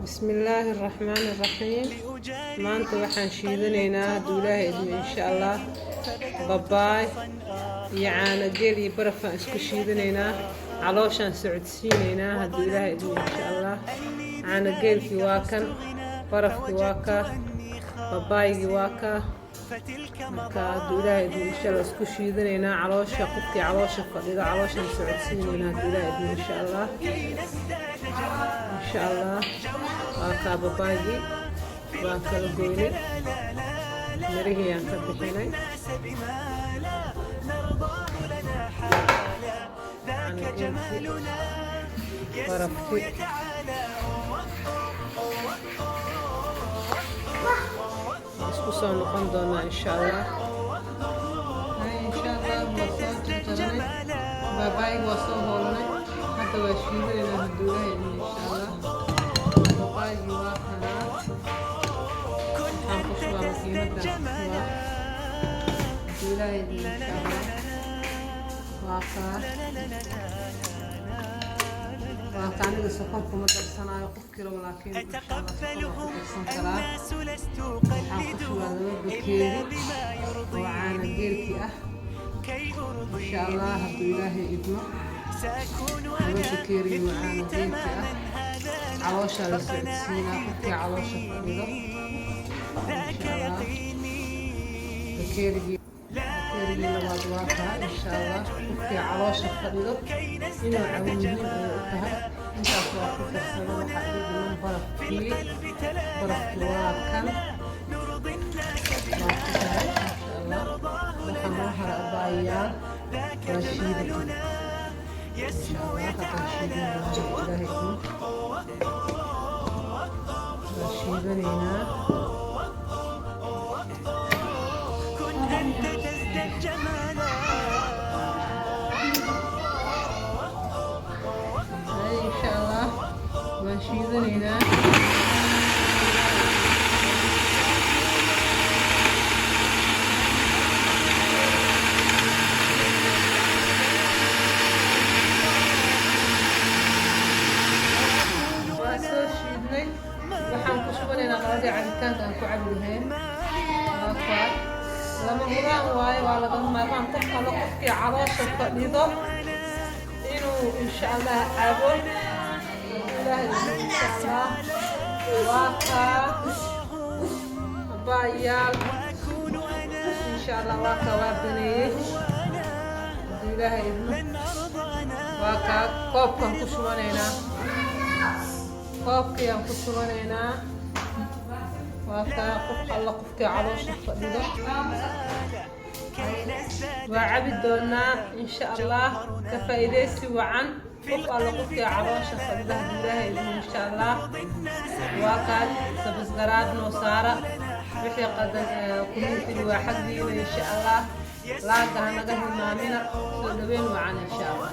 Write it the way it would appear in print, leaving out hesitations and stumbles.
بسم الله الرحمن الرحيم. maanta waxaan shiidanaynaa hadduu ilaahay idmo insha allah babaay iyo caano geel iyo barafaan isku shiidanaynaa calooshaan socodsiinaynaa hadduu ilaahay idmo insha allah. caano geelkii waa kan, barafkii waa ka, babaaygii waa ka. marka hadduu ilaahay idmo insha allah isku shiidanaynaa caloosha qofkii caloosha fadhido calooshaan socodsiinaynaa hadduu ilaahay idmo insha allah. insha allah waa kaa babaygii waan kala goynay mirihii aan ka bixinay barafkii isku soo noqon doonaa insha allah. insha allah waa soo jarjarnay babaaygi waa soo hoolanay hadda waa shiidanaynaa hadduu ilaahay idmo insha allah. babaaygi waa kanaa aniga sokon kuma darsanayo qof kilo laakiin waxaan ku shubaa laba bakeeri oo caano geelkii ah insha allah hadduu ilaahay idmo. laba bakeeri oo caano geelkii ah calooshaa la socodsiinaa qofkii caloosha fadhido insha allah. bakeerigii labaad waa kaa insha allah qofkii caloosha fadhido inuu cabo muhiim ayay u tahay. intaas waa ku darsada waxaa ii dhiman barafkii waa kan waa ku daray insha allah. waxaan noo hara abaayaal waa shiidi insha allah. haddaan shiidanaynaa ilaahay idmo waa shiidanaynaa. insha allah waan shiidanaynaa. waa soo shiidnay waxaan ku shubanaynaa qaladii cabitaanka aan ku cabi lahayn. lama huraan waaye waa lagama maarmaan qof alla qofkii caloosha fadhido inuu insha allah cabo ilaahay insha allah. waa kaa babaayaal insha allah waa kaa waa baneeyey hadduu ilaahay idmo. waa kaa koobkaan ku shubanaynaa koobkii aan ku shubanaynaa. waa kaa qof alla qofkii caloosha fadhido waa cabi doonaa insha allah. ka faa'iidaysi wacan qof alla qofkii caloosha fadhido hadduu ilaahay idmo insha allah. waa kaa sabasgaraad noo saara wixii qadan kumiintidi waa xaggiina insha allah. laaga hanaga hilmaamina soo dhaweyn wacan insha allah.